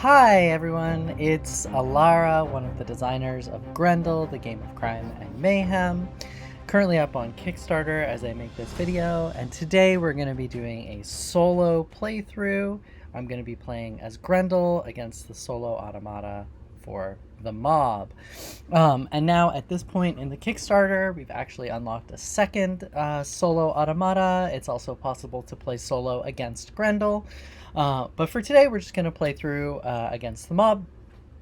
Hi everyone, it's Alara, one of the designers of Grendel, the game of crime and mayhem. Currently up on Kickstarter as I make this video, and today we're going to be doing a solo playthrough. I'm going to be playing as Grendel against the solo automata for the mob. And now at this point in the Kickstarter, we've actually unlocked a second solo automata. It's also possible to play solo against Grendel. But for today, we're just going to play through against the mob,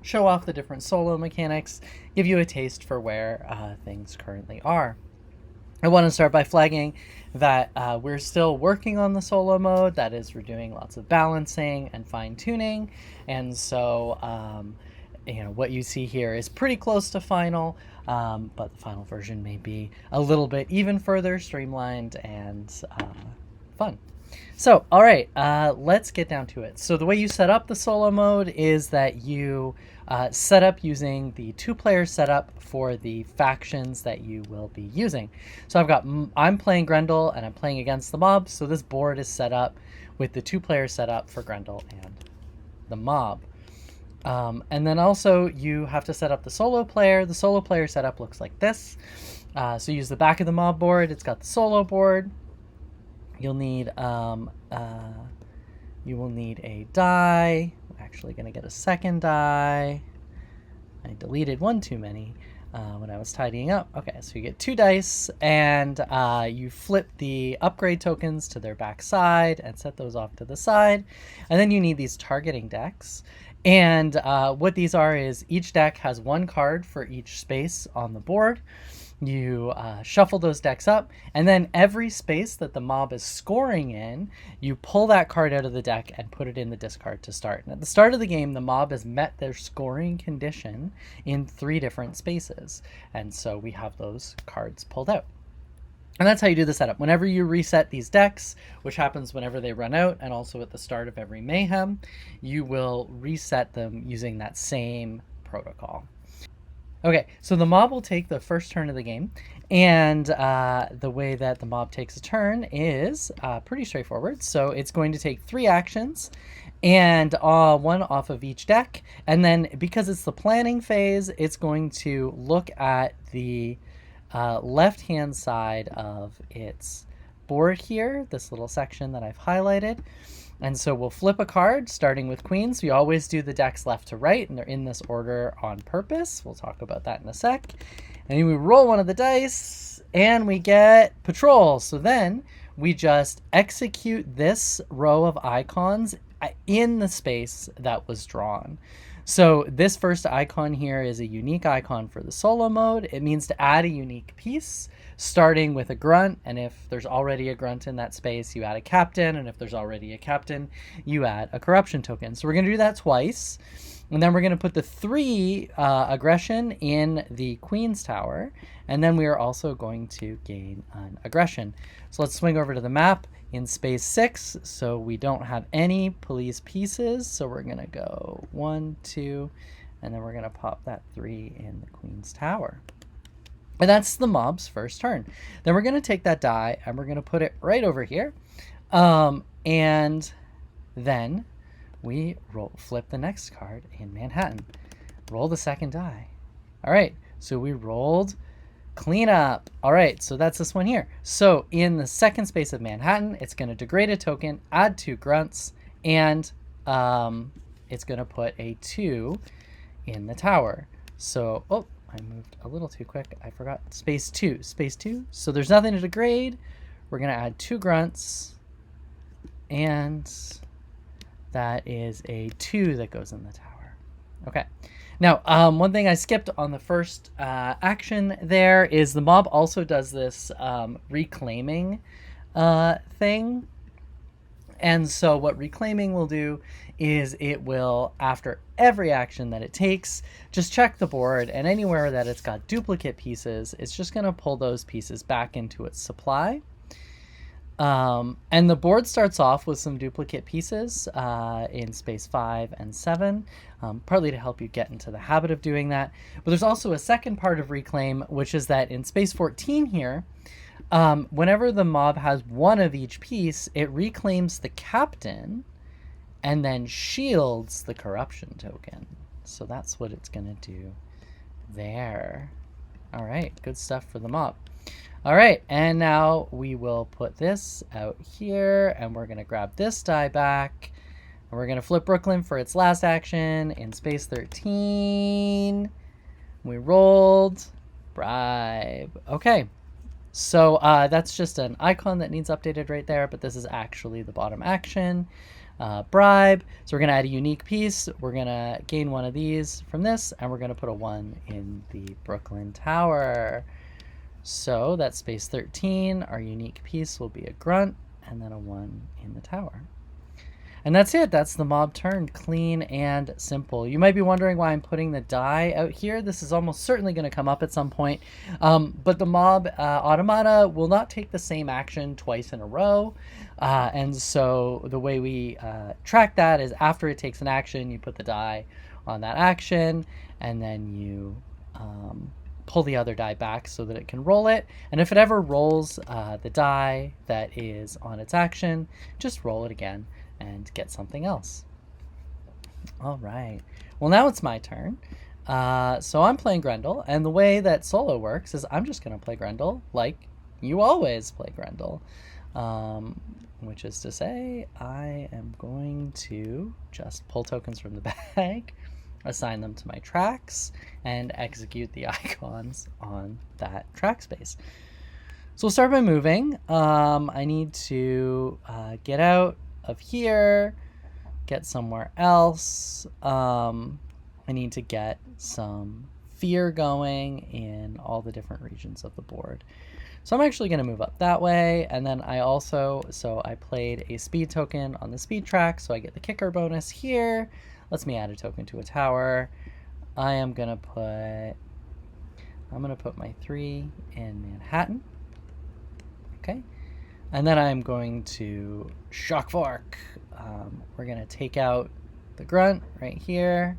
show off the different solo mechanics, give you a taste for where things currently are. I want to start by flagging that we're still working on the solo mode. That is, we're doing lots of balancing and fine-tuning. And so, what you see here is pretty close to final, but the final version may be a little bit even further streamlined and fun. So, all right, let's get down to it. So the way you set up the solo mode is that you set up using the two-player setup for the factions that you will be using. So I'm playing Grendel and I'm playing against the mob. So this board is set up with the two-player setup for Grendel and the mob. And then also you have to set up the solo player. The solo player setup looks like this. So use the back of the mob board. It's got the solo board. You'll need you will need a die. I'm actually going to get a second die. I deleted one too many when I was tidying up. Okay, so you get 2 dice, and you flip the upgrade tokens to their back side and set those off to the side. And then you need these targeting decks. And what these are is each deck has 1 card for each space on the board. You shuffle those decks up, and then every space that the mob is scoring in, you pull that card out of the deck and put it in the discard to start. And at the start of the game, the mob has met their scoring condition in 3 different spaces. And so we have those cards pulled out. And that's how you do the setup. Whenever you reset these decks, which happens whenever they run out and also at the start of every mayhem, you will reset them using that same protocol. Okay, so the mob will take the first turn of the game, and the way that the mob takes a turn is pretty straightforward. So it's going to take 3 actions, and 1 off of each deck, and then because it's the planning phase, it's going to look at the left-hand side of its board here, this little section that I've highlighted. And so we'll flip a card, starting with queens. We always do the decks left to right, and they're in this order on purpose. We'll talk about that in a sec. And then we roll one of the dice, and we get patrol. So then we just execute this row of icons in the space that was drawn. So this first icon here is a unique icon for the solo mode. It means to add a unique piece, starting with a grunt, and if there's already a grunt in that space, you add a captain, and if there's already a captain, you add a corruption token. So we're going to do that twice, and then we're going to put the 3 aggression in the Queen's Tower, and then we are also going to gain an aggression. So let's swing over to the map in space 6, so we don't have any police pieces, so we're going to go 1, 2, and then we're going to pop that 3 in the Queen's Tower. And that's the mob's first turn. Then we're going to take that die and we're going to put it right over here. And then we flip the next card in Manhattan. Roll the second die. All right, so we rolled cleanup. All right, so that's this one here. So in the second space of Manhattan, it's going to degrade a token, add 2 grunts, and it's going to put a 2 in the tower. So, oh, I moved a little too quick. I forgot space 2. Space 2. So there's nothing to degrade. We're going to add 2 grunts. And that is a 2 that goes in the tower. Okay. Now, one thing I skipped on the first action there is the mob also does this reclaiming thing. And so what reclaiming will do is it will, after every action that it takes, just check the board, and anywhere that it's got duplicate pieces, it's just going to pull those pieces back into its supply. And the board starts off with some duplicate pieces in space 5 and 7, partly to help you get into the habit of doing that. But there's also a second part of reclaim, which is that in space 14 here, whenever the mob has 1 of each piece, it reclaims the captain and then shields the corruption token. So that's what it's gonna do there. All right, good stuff for the mob. All right, and now we will put this out here, and we're gonna grab this die back, and we're gonna flip Brooklyn for its last action in space 13. We rolled bribe. Okay, so that's just an icon that needs updated right there, but this is actually the bottom action. Bribe. So we're going to add a unique piece. We're going to gain one of these from this, and we're going to put a 1 in the Brooklyn Tower. So that's space 13. Our unique piece will be a grunt, and then a 1 in the tower. And that's it. That's the mob turn. Clean and simple. You might be wondering why I'm putting the die out here. This is almost certainly going to come up at some point. But the mob automata will not take the same action twice in a row. And so the way we track that is after it takes an action, you put the die on that action, and then you pull the other die back so that it can roll it. And if it ever rolls the die that is on its action, just roll it again and get something else. All right. Well, now it's my turn. So I'm playing Grendel, and the way that solo works is I'm just going to play Grendel like you always play Grendel, which is to say I am going to just pull tokens from the bag, assign them to my tracks, and execute the icons on that track space. So we'll start by moving. I need to get out of here, get somewhere else. I need to get some fear going in all the different regions of the board. So I'm actually going to move up that way, and then I played a speed token on the speed track, so I get the kicker bonus here. Lets me add a token to a tower. I'm gonna put my 3 in Manhattan. Okay. And then I'm going to shock fork. We're going to take out the grunt right here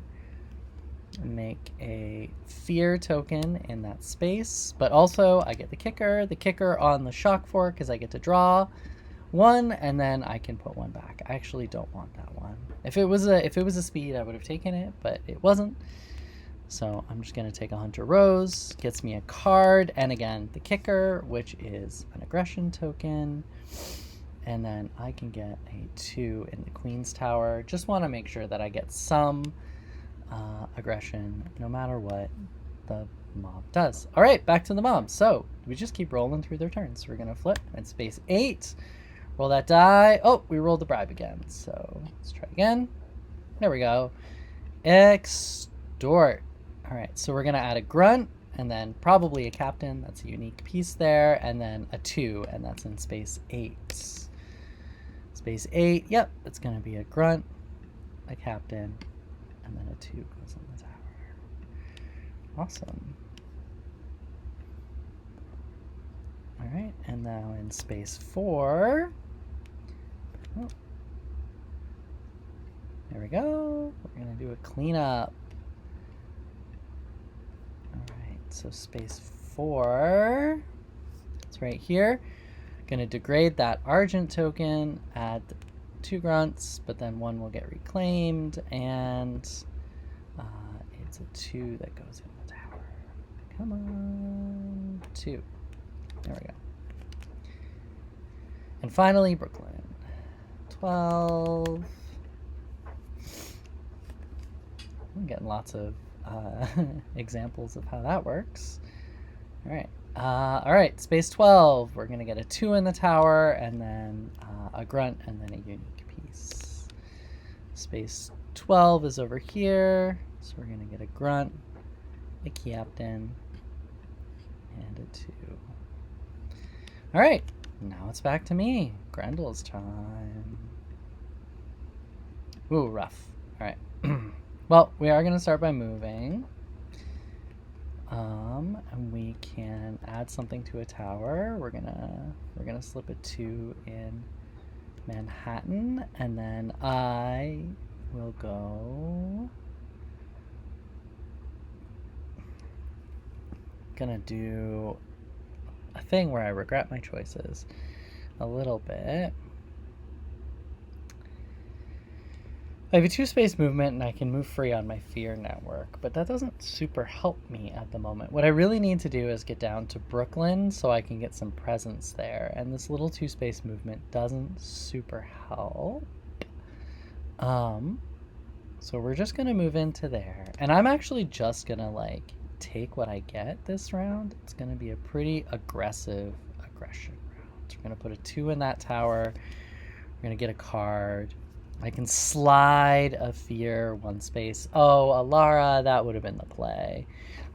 and make a fear token in that space. But also I get the kicker. The kicker on the shock fork is I get to draw 1, and then I can put 1 back. I actually don't want that one. If it was a speed, I would have taken it, but it wasn't. So I'm just going to take a Hunter Rose, gets me a card, and again, the kicker, which is an aggression token. And then I can get a 2 in the Queen's Tower. Just want to make sure that I get some aggression, no matter what the mob does. All right, back to the mob. So we just keep rolling through their turns. We're going to flip and space 8. Roll that die. Oh, we rolled the bribe again. So let's try again. There we go. Extort. All right, so we're going to add a grunt, and then probably a captain. That's a unique piece there. And then a 2, and that's in space 8. Space 8, yep, it's going to be a grunt, a captain, and then a 2 goes in the tower. Awesome. All right, and now in space 4, oh, there we go. We're going to do a cleanup. All right, so space 4, it's right here. Going to degrade that Argent token, add 2 grunts, but then 1 will get reclaimed, and it's a 2 that goes in the tower. Come on, 2. There we go. And finally, Brooklyn. 12. I'm getting lots of examples of how that works. All right. All right, space 12. We're going to get a 2 in the tower, and then a grunt, and then a unique piece. Space 12 is over here, so we're going to get a grunt, a captain, and a 2. All right, now it's back to me. Grendel's time. Ooh, rough. All right. Well, we are going to start by moving. And we can add something to a tower. We're gonna slip a 2 in Manhattan, and then I will go. Gonna do a thing where I regret my choices a little bit. I have a 2-space movement and I can move free on my fear network, but that doesn't super help me at the moment. What I really need to do is get down to Brooklyn so I can get some presence there, and this little 2-space movement doesn't super help. So we're just gonna move into there, and I'm actually just gonna like take what I get this round. It's gonna be a pretty aggressive aggression round. We're gonna put a 2 in that tower. We're gonna get a card. I can slide a fear 1 space. Oh, Alara, that would have been the play.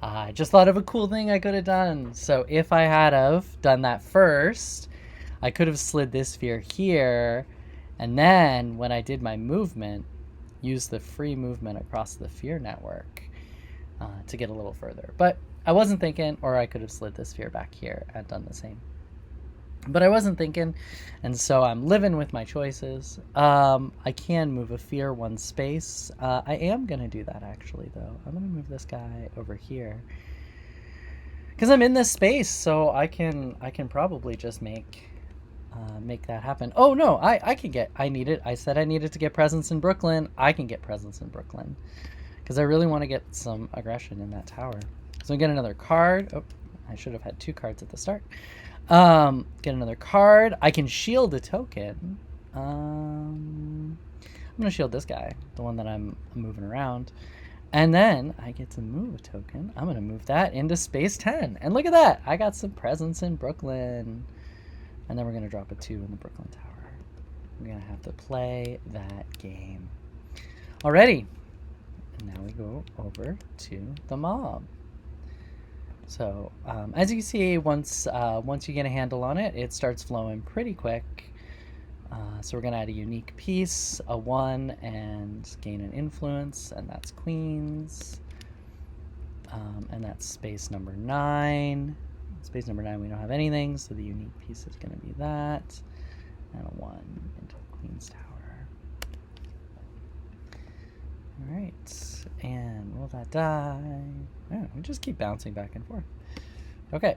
I just thought of a cool thing I could have done. So if I had have done that first, I could have slid this fear here, and then when I did my movement, use the free movement across the fear network to get a little further. But I wasn't thinking, or I could have slid this fear back here and done the same. But I wasn't thinking, and so I'm living with my choices. I can move a fear 1 space. I am going to do that, actually, though. I'm going to move this guy over here. Because I'm in this space, so I can probably just make that happen. Oh, no, I can get... I said I needed to get presence in Brooklyn. I can get presence in Brooklyn. Because I really want to get some aggression in that tower. So I get another card. Oh, I should have had 2 cards at the start. Get another card. I can shield a token. I'm gonna shield this guy, the one that I'm moving around, and then I get to move a token. I'm gonna move that into space 10, and look at that, I got some presence in Brooklyn. And then we're gonna drop a 2 in the Brooklyn tower. We're gonna have to play that game. Alrighty, and now we go over to the mob. So as you can see, once you get a handle on it, it starts flowing pretty quick. So we're going to add a unique piece, a 1, and gain an influence, and that's queens. And that's space number 9. Space number 9, we don't have anything, so the unique piece is going to be that, and a 1 into the queen's tower. All right, and will that die? Oh, we just keep bouncing back and forth. Okay,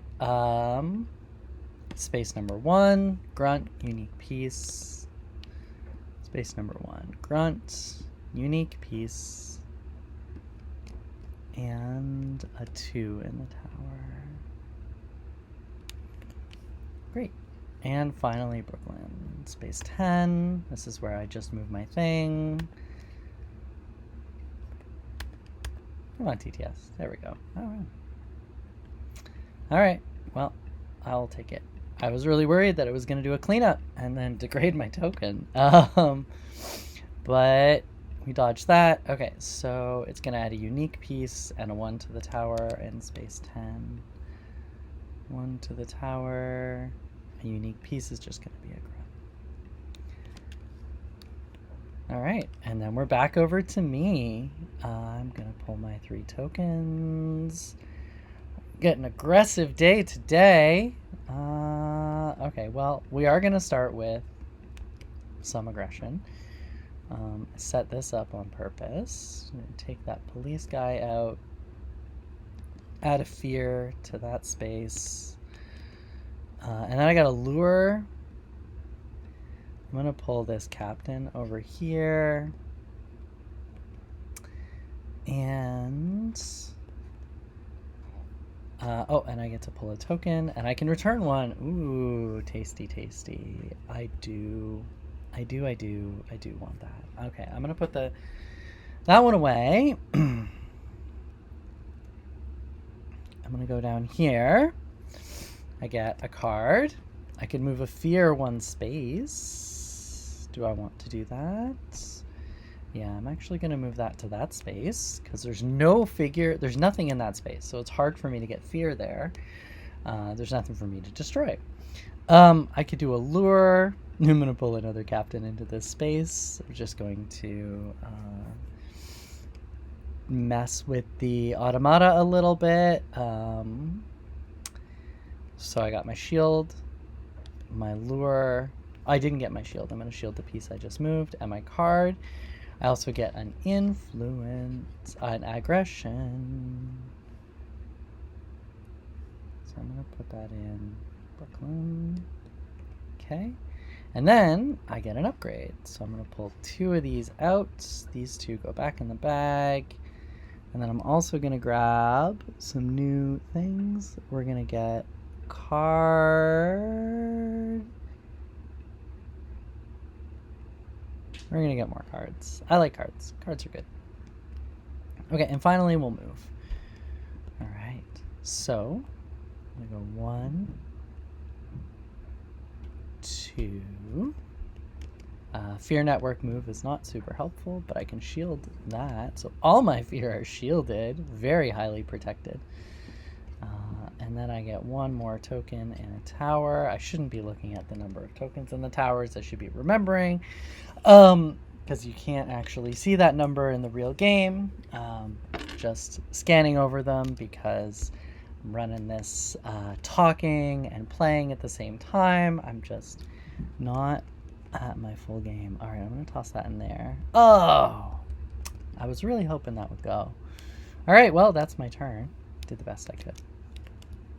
space number 1, grunt, unique piece. Space number 1, grunt, unique piece, and a 2 in the tower. Great. And finally, Brooklyn, space 10. This is where I just moved my thing. Come on, TTS. There we go. All right. Well, I'll take it. I was really worried that it was going to do a cleanup and then degrade my token. But we dodged that. Okay, so it's going to add a unique piece and a 1 to the tower in space 10. 1 to the tower. A unique piece is just going to be a grunt. All right, and then we're back over to me. I'm gonna pull my 3 tokens. Get an aggressive day today. Okay, well, we are gonna start with some aggression. Set this up on purpose. I'm gonna take that police guy out. Add a fear to that space. And then I got a lure. I'm going to pull this captain over here. And... oh, and I get to pull a token. And I can return 1. Ooh, tasty, tasty. I do want that. Okay, I'm going to put that one away. I'm going to go down here. I get a card. I can move a fear 1 space. Do I want to do that? Yeah, I'm actually going to move that to that space because there's no figure, there's nothing in that space, so it's hard for me to get fear there. There's nothing for me to destroy. I could do a lure. I'm going to pull another captain into this space. I'm just going to mess with the automata a little bit. So I got my shield, my lure. I didn't get my shield. I'm going to shield the piece I just moved, and my card. I also get an influence, an aggression. So I'm going to put that in Brooklyn. Okay. And then I get an upgrade. So I'm going to pull 2 of these out. These 2 go back in the bag. And then I'm also going to grab some new things. We're going to get card. We're going to get more cards. I like cards. Cards are good. Okay, and finally we'll move. All right. So I'm going to go 1, 2. Fear network move is not super helpful, but I can shield that. So all my fear are shielded, very highly protected. And then I get 1 more token and a tower. I shouldn't be looking at the number of tokens in the towers. I should be remembering, because you can't actually see that number in the real game. Just scanning over them because I'm running this talking and playing at the same time. I'm just not at my full game. All right, I'm going to toss that in there. Oh, I was really hoping that would go. All right, well, that's my turn. Did the best I could.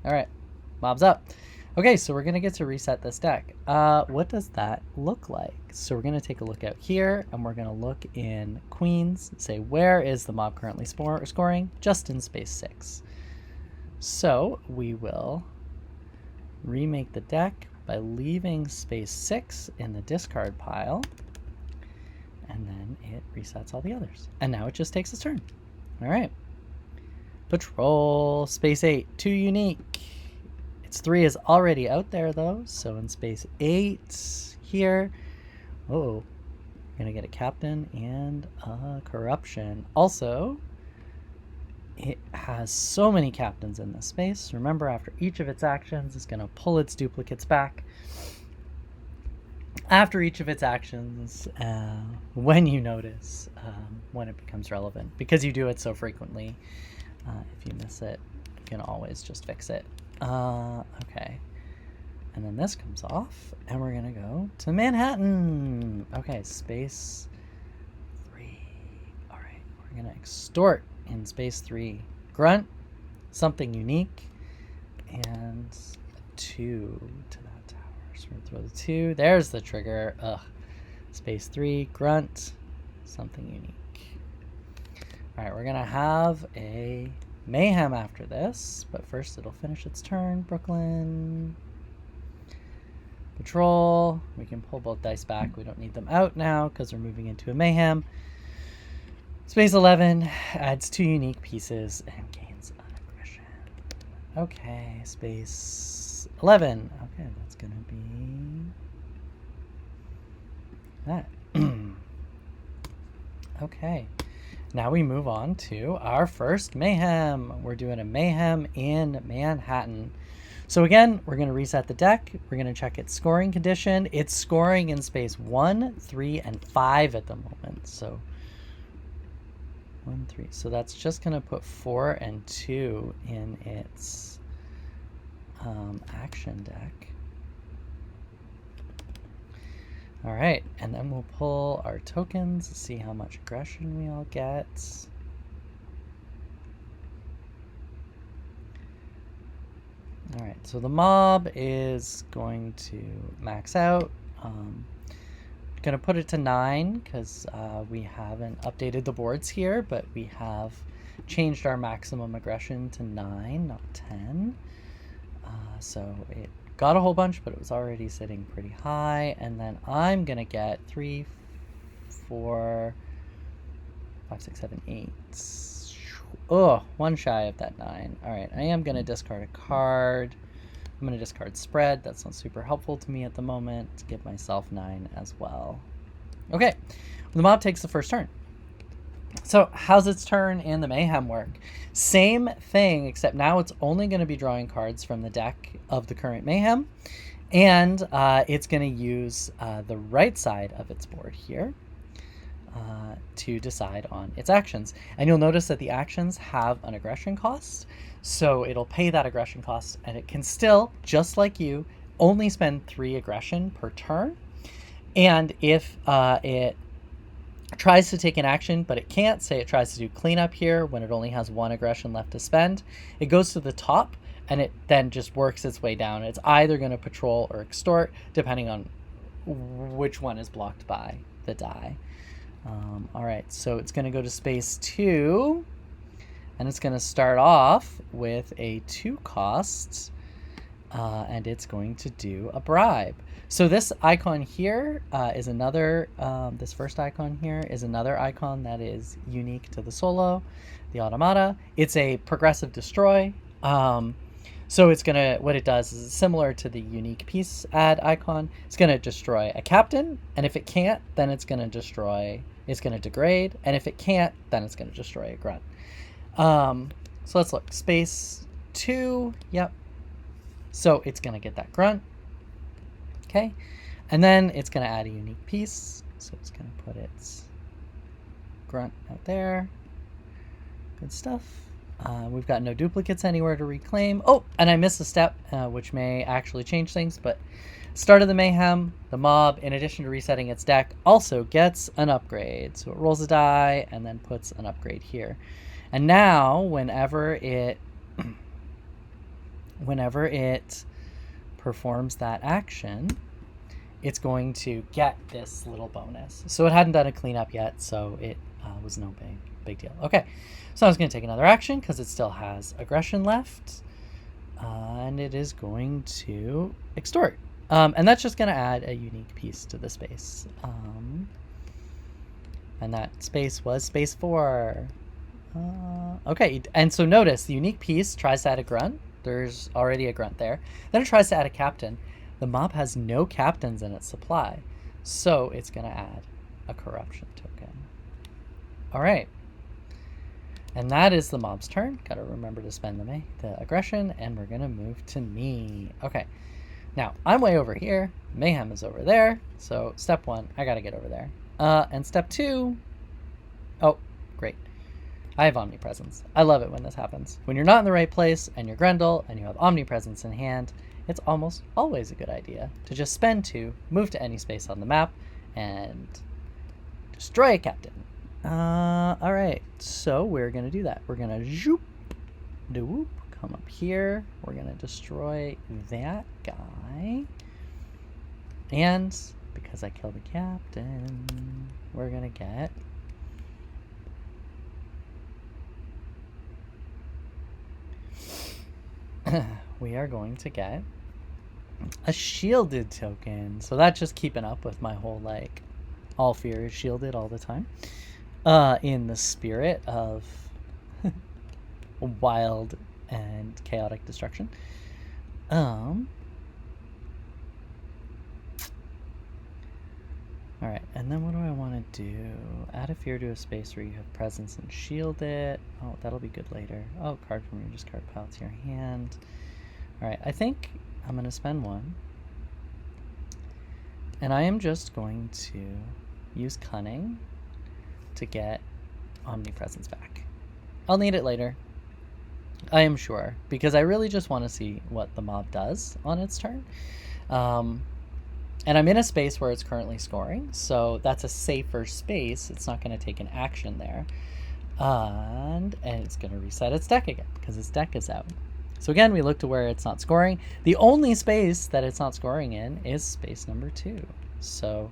All right, mob's up. Okay, so we're going to get to reset this deck. What does that look like? So we're going to take a look out here, and we're going to look in Queens, say where is the mob currently scoring? Just in space 6. So we will remake the deck by leaving space 6 in the discard pile, and then it resets all the others. And now it just takes its turn. All right. Patrol, space 8, 2 unique. Its 3 is already out there though, so in space 8 here, we're gonna get a captain and a corruption. Also, it has so many captains in this space. Remember, after each of its actions, it's gonna pull its duplicates back. After each of its actions, when you notice, when it becomes relevant, because you do it so frequently. If you miss it, you can always just fix it. Okay. And then this comes off, and we're going to go to Manhattan. Okay, space 3. All right, we're going to extort in space 3. Grunt, something unique, and 2 to that tower. So we're going to throw the 2. There's the trigger. Ugh. Space 3, grunt, something unique. All right, we're going to have a mayhem after this, but first it'll finish its turn. Brooklyn. Patrol. We can pull both dice back. We don't need them out now because we're moving into a mayhem. Space 11 adds 2 unique pieces and gains an aggression. Okay, space 11. Okay, that's going to be that. Okay. Now we move on to our first mayhem. We're doing a mayhem in Manhattan. So again, we're going to reset the deck. We're going to check its scoring condition. It's scoring in space 1, 3, and 5 at the moment. So 1, 3. So that's just going to put 4 and 2 in its action deck. All right, and then we'll pull our tokens to see how much aggression we all get. All right, so the mob is going to max out. Going to put it to 9 because we haven't updated the boards here, but we have changed our maximum aggression to 9, not 10. So it got a whole bunch, but it was already sitting pretty high. And then I'm going to get 3, 4, 5, 6, 7, 8. Oh, 1 shy of that 9. All right, I am going to discard a card. I'm going to discard spread. That's not super helpful to me at the moment. To give myself 9 as well. Okay, the mob takes the first turn. So how's its turn in the mayhem work? Same thing, except now it's only going to be drawing cards from the deck of the current mayhem. And it's going to use the right side of its board here to decide on its actions. And you'll notice that the actions have an aggression cost. So it'll pay that aggression cost, and it can still, just like you, only spend 3 aggression per turn. And if it tries to take an action, but it can't, say it tries to do cleanup here when it only has 1 aggression left to spend, it goes to the top, and it then just works its way down. It's either going to patrol or extort, depending on which one is blocked by the die. All right, so it's going to go to space 2, and it's going to start off with a 2 cost, and it's going to do a bribe. So this icon here is another, this first icon here is another icon that is unique to the solo, the automata. It's a progressive destroy. So it's gonna, what it does is similar to the unique piece add icon. It's gonna destroy a captain, and if it can't, then it's gonna destroy, it's gonna degrade, and if it can't, then it's gonna destroy a grunt. So let's look, space 2, yep. So it's gonna get that grunt, okay? And then it's gonna add a unique piece. So it's gonna put its grunt out there. Good stuff. We've got no duplicates anywhere to reclaim. Oh, and I missed a step, which may actually change things, but start of the mayhem, the mob, in addition to resetting its deck, also gets an upgrade. So it rolls a die and then puts an upgrade here. And now, whenever it performs that action, it's going to get this little bonus. So it hadn't done a cleanup yet, so it was no big deal. Okay, so I was going to take another action because it still has aggression left, and it is going to extort, and that's just going to add a unique piece to the space, and that space was space 4. Okay, and so notice the unique piece tries to add a grunt. There's already a grunt there. Then it tries to add a captain. The mob has no captains in its supply, so it's going to add a corruption token. All right. And that is the mob's turn. Got to remember to spend the aggression, and we're going to move to me. Okay. Now, I'm way over here. Mayhem is over there. So step 1, I got to get over there. And step 2, oh, great. I have omnipresence. I love it when this happens. When you're not in the right place and you're Grendel and you have omnipresence in hand, it's almost always a good idea to just spend 2, move to any space on the map, and destroy a captain. All right, so we're gonna do that. We're gonna zoop, doop, come up here. We're gonna destroy that guy, and because I killed the captain, we're gonna get we are going to get a shielded token. So that's just keeping up with my whole, like, all fear is shielded all the time. In the spirit of wild and chaotic destruction. Alright, and then what do I want to do? Add a fear to a space where you have presence and shield it. Oh, that'll be good later. Oh, card from your discard pile to your hand. Alright, I think I'm going to spend 1. And I am just going to use Cunning to get Omnipresence back. I'll need it later, I am sure, because I really just want to see what the mob does on its turn. And I'm in a space where it's currently scoring, so that's a safer space. It's not going to take an action there. And it's going to reset its deck again, because its deck is out. So again, we look to where it's not scoring. The only space that it's not scoring in is space number 2. So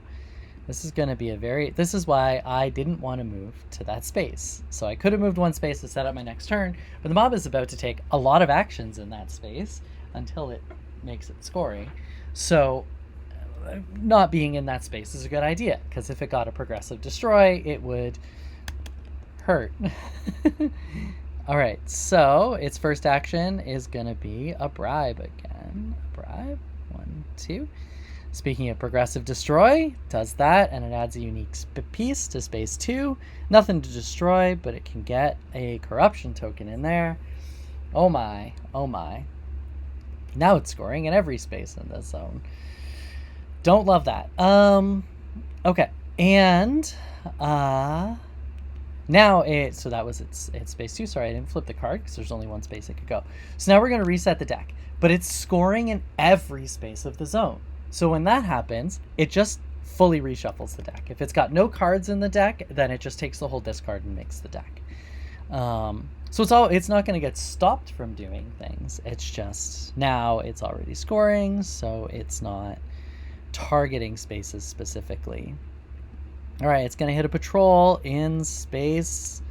this is going to be this is why I didn't want to move to that space. So I could have moved 1 space to set up my next turn, but the mob is about to take a lot of actions in that space until it makes it scoring. So not being in that space is a good idea, because if it got a progressive destroy, it would hurt. All right, so its first action is going to be a bribe again. A bribe, 1, 2. Speaking of progressive destroy, does that, and it adds a unique piece to space 2. Nothing to destroy, but it can get a corruption token in there. Oh my, oh my. Now it's scoring in every space in this zone. Don't love that. Okay, and now so that was its space 2. Sorry, I didn't flip the card because there's only 1 space it could go. So now we're going to reset the deck, but it's scoring in every space of the zone. So when that happens, it just fully reshuffles the deck. If it's got no cards in the deck, then it just takes the whole discard and makes the deck. So it's not going to get stopped from doing things. It's just now it's already scoring, so it's not targeting spaces specifically. All right, it's going to hit a patrol in space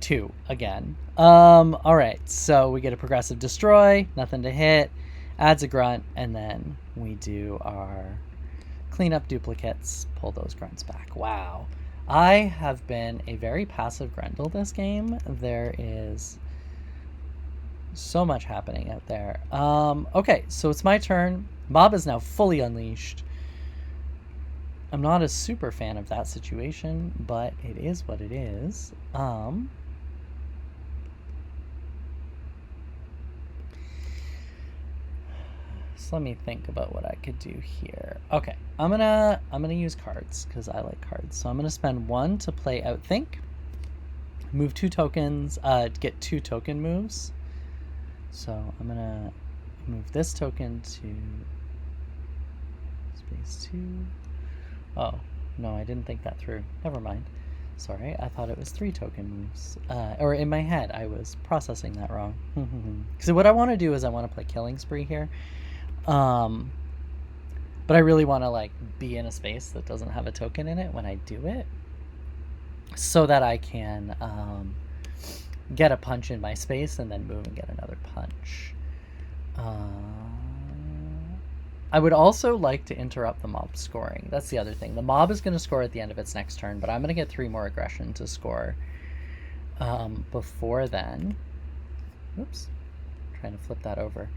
2 again. All right, so we get a progressive destroy, nothing to hit, adds a grunt, and then we do our clean up duplicates, pull those grunts back. Wow. I have been a very passive Grendel this game. There is so much happening out there. Okay, so it's my turn. Mob is now fully unleashed. I'm not a super fan of that situation, but it is what it is. So let me think about what I could do here. Okay, I'm gonna use cards because I like cards. So I'm gonna spend 1 to play Outthink. Move 2 tokens, get 2 token moves. So I'm gonna move this token to space 2. Oh, no, I didn't think that through. Never mind. Sorry, I thought it was 3 token moves. Or in my head, I was processing that wrong. So what I want to do is I want to play Killing Spree here. But I really want to like be in a space that doesn't have a token in it when I do it, so that I can get a punch in my space and then move and get another punch. I would also like to interrupt the mob scoring. That's the other thing. The mob is going to score at the end of its next turn, but I'm going to get 3 more aggression to score before then. Oops, trying to flip that over.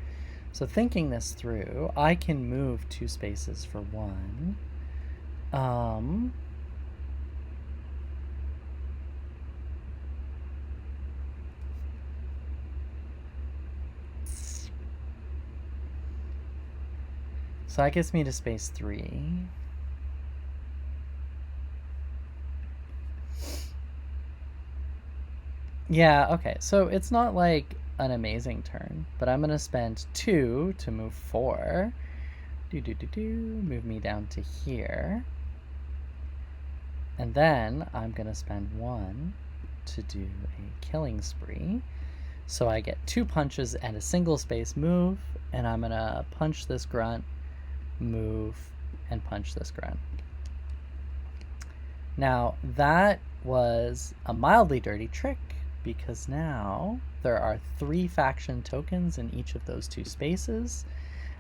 So thinking this through, I can move 2 spaces for 1. So that gets me to space 3. Yeah, okay, so it's not like an amazing turn, but I'm gonna spend 2 to move 4. Move me down to here. And then I'm gonna spend 1 to do a Killing Spree. So I get 2 punches and a single space move, and I'm gonna punch this grunt, move, and punch this grunt. Now that was a mildly dirty trick, because now there are 3 faction tokens in each of those 2 spaces,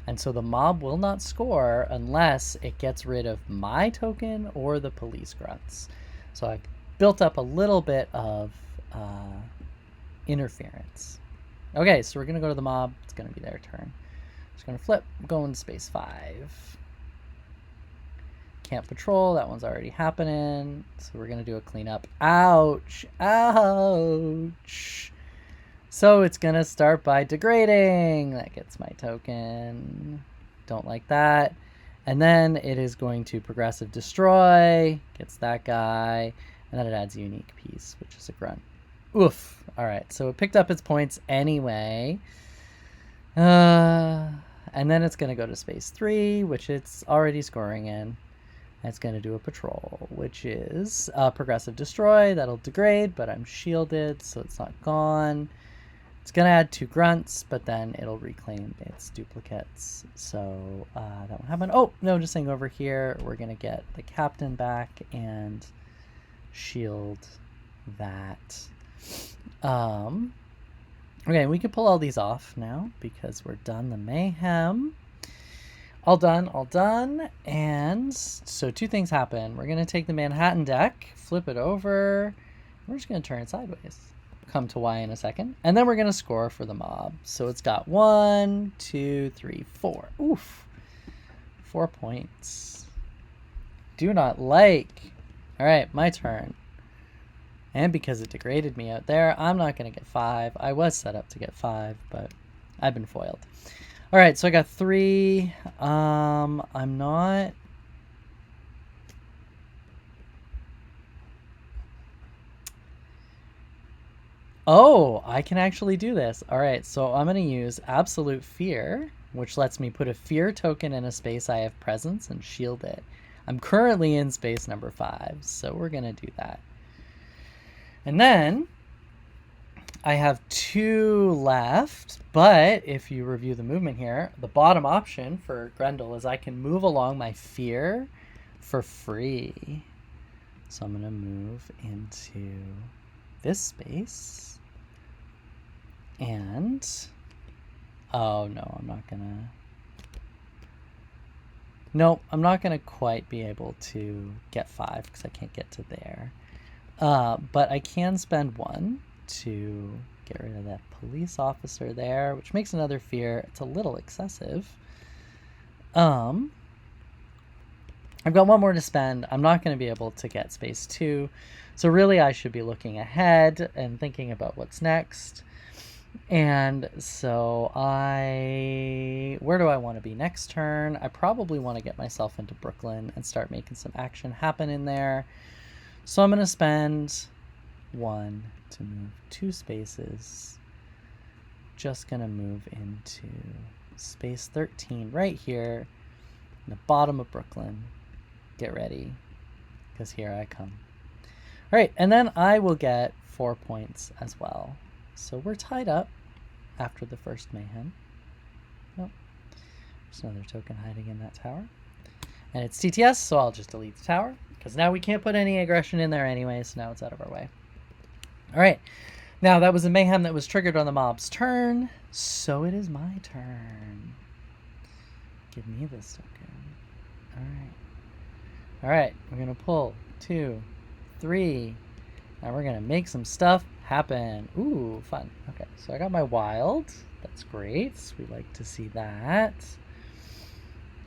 and so the mob will not score unless it gets rid of my token or the police grunts. So I've built up a little bit of interference. Okay, so we're gonna go to the mob. It's gonna be their turn. Just gonna flip, go into space 5. Can't patrol, that one's already happening. So we're gonna do a cleanup. Ouch, ouch. So it's gonna start by degrading. That gets my token. Don't like that. And then it is going to progressive destroy, gets that guy, and then it adds a unique piece, which is a grunt. Oof. All right, so it picked up its points anyway. And then it's going to go to space 3, which it's already scoring in. And it's going to do a patrol, which is progressive destroy. That'll degrade, but I'm shielded, so it's not gone. It's going to add 2 grunts, but then it'll reclaim its duplicates. So that won't happen. Oh, noticing over here, we're going to get the captain back and shield that. Okay, we can pull all these off now because we're done the mayhem. All done. And so 2 things happen. We're going to take the Manhattan deck, flip it over. We're just going to turn it sideways. Come to Y in a second. And then we're going to score for the mob. So it's got 1, 2, 3, 4. Oof. 4 points. Do not like. All right, my turn. And because it degraded me out there, I'm not going to get 5. I was set up to get 5, but I've been foiled. All right, so I got 3. I'm not... Oh, I can actually do this. All right, so I'm going to use Absolute Fear, which lets me put a fear token in a space I have presence and shield it. I'm currently in space number 5, so we're going to do that. And then I have 2 left, but if you review the movement here, the bottom option for Grendel is I can move along my fear for free. So I'm going to move into this space. And, oh no, I'm not going to. Nope, I'm not going to quite be able to get 5 because I can't get to there. But I can spend 1 to get rid of that police officer there, which makes another fear. It's a little excessive. I've got 1 more to spend. I'm not going to be able to get space 2. So really I should be looking ahead and thinking about what's next. And so where do I want to be next turn? I probably want to get myself into Brooklyn and start making some action happen in there. So I'm going to spend 1 to move 2 spaces. Just going to move into space 13 right here in the bottom of Brooklyn. Get ready, because here I come. All right, and then I will get 4 points as well. So we're tied up after the first mayhem. Nope. There's another token hiding in that tower. And it's TTS, so I'll just delete the tower, because now we can't put any aggression in there anyway, so now it's out of our way. All right. Now, that was a mayhem that was triggered on the mob's turn, so it is my turn. Give me this token. All right. All right, we're going to pull 2, 3, and we're going to make some stuff happen. Ooh, fun. Okay, so I got my wild. That's great. We like to see that.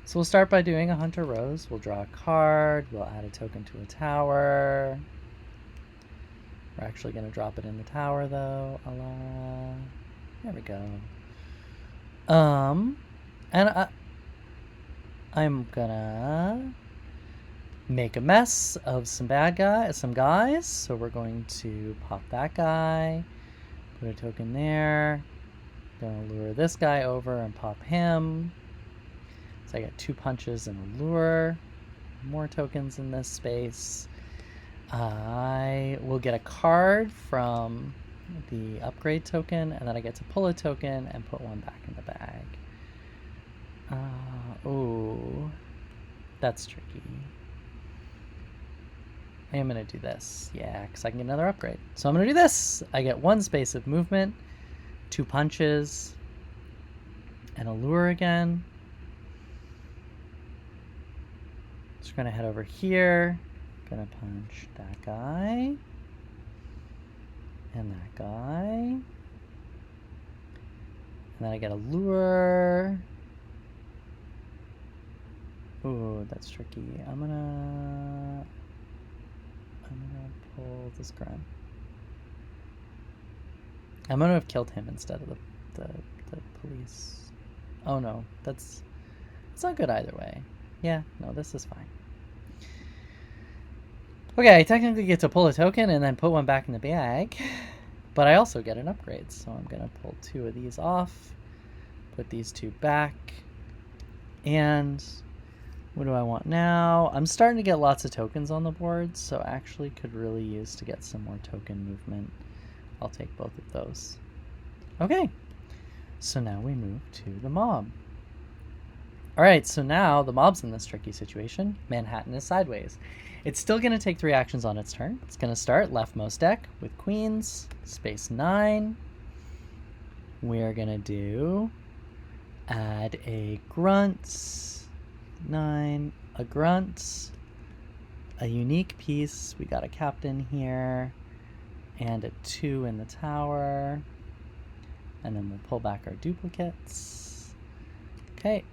So we'll start by doing a Hunter Rose. We'll draw a card. We'll add a token to a tower. We're actually going to drop it in the tower, though. Alara. There we go. And I'm gonna make a mess of some guys. So we're going to pop that guy, put a token there. Gonna lure this guy over and pop him. So I got 2 punches and a lure. More tokens in this space. I will get a card from the upgrade token, and then I get to pull a token and put 1 back in the bag. Oh, that's tricky. I am going to do this. Yeah, because I can get another upgrade. So I'm going to do this. I get 1 space of movement, 2 punches, and a lure again. Just going to head over here. Going to punch that guy. And that guy. And then I get a lure. Ooh, that's tricky. I'm gonna pull this grunt. I'm gonna have killed him instead of the police. Oh no, it's not good either way. Yeah, no, this is fine. Okay, I technically get to pull a token and then put 1 back in the bag, but I also get an upgrade, so I'm gonna pull 2 of these off, put these 2 back, and what do I want now? I'm starting to get lots of tokens on the board, so actually could really use to get some more token movement. I'll take both of those. Okay, so now we move to the mob. All right, so now the mob's in this tricky situation. Manhattan is sideways. It's still going to take 3 actions on its turn. It's going to start leftmost deck with queens, space 9. We are going to do add a grunt, 9, a grunt, a unique piece. We got a captain here, and a 2 in the tower. And then we'll pull back our duplicates. Okay.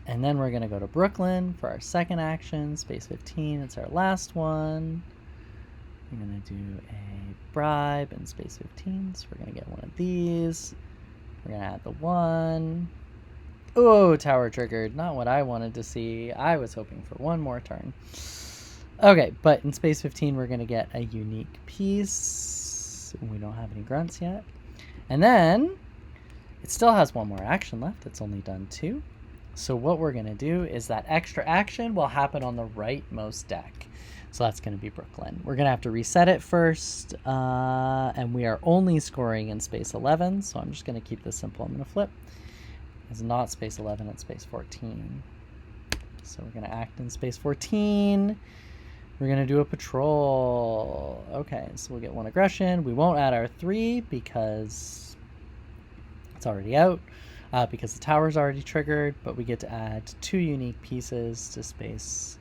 And then we're going to go to Brooklyn for our second action, space 15. It's our last one. We're going to do a bribe in space 15. So we're going to get 1 of these. We're going to add the 1. Oh, tower triggered. Not what I wanted to see. I was hoping for 1 more turn. Okay, but in space 15, we're going to get a unique piece. We don't have any grunts yet. And then it still has 1 more action left. It's only done 2. So what we're going to do is that extra action will happen on the rightmost deck. So that's going to be Brooklyn. We're going to have to reset it first, and we are only scoring in space 11, so I'm just going to keep this simple. I'm going to flip. It's not space 11, it's space 14. So we're going to act in space 14. We're going to do a patrol. Okay, so we'll get 1 aggression. We won't add our 3 because it's already out, because the tower's already triggered, but we get to add 2 unique pieces to space.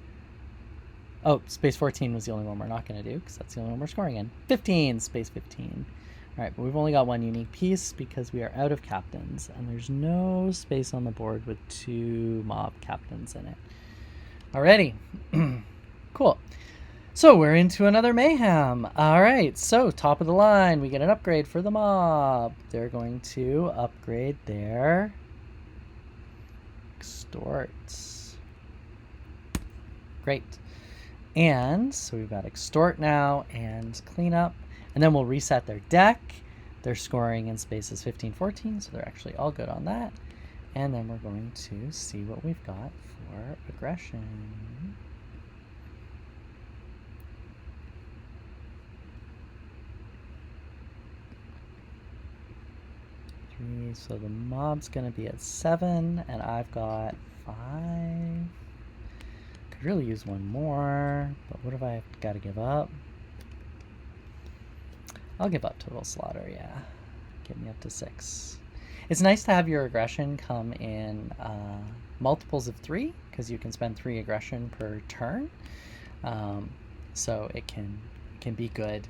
Oh, space 14 was the only one we're not going to do because that's the only one we're scoring in. 15, space 15. All right, but we've only got 1 unique piece because we are out of captains, and there's no space on the board with 2 mob captains in it. Alrighty, cool. So we're into another mayhem. All right, so top of the line, we get an upgrade for the mob. They're going to upgrade their extorts. Great. And so we've got extort now and cleanup. And then we'll reset their deck. They're scoring in spaces 15, 14, so they're actually all good on that. And then we're going to see what we've got for aggression. So the mob's going to be at 7, and I've got 5. Could really use 1 more, but what have I got to give up? I'll give up total slaughter, yeah. Get me up to 6. It's nice to have your aggression come in multiples of 3, because you can spend 3 aggression per turn. So it can be good.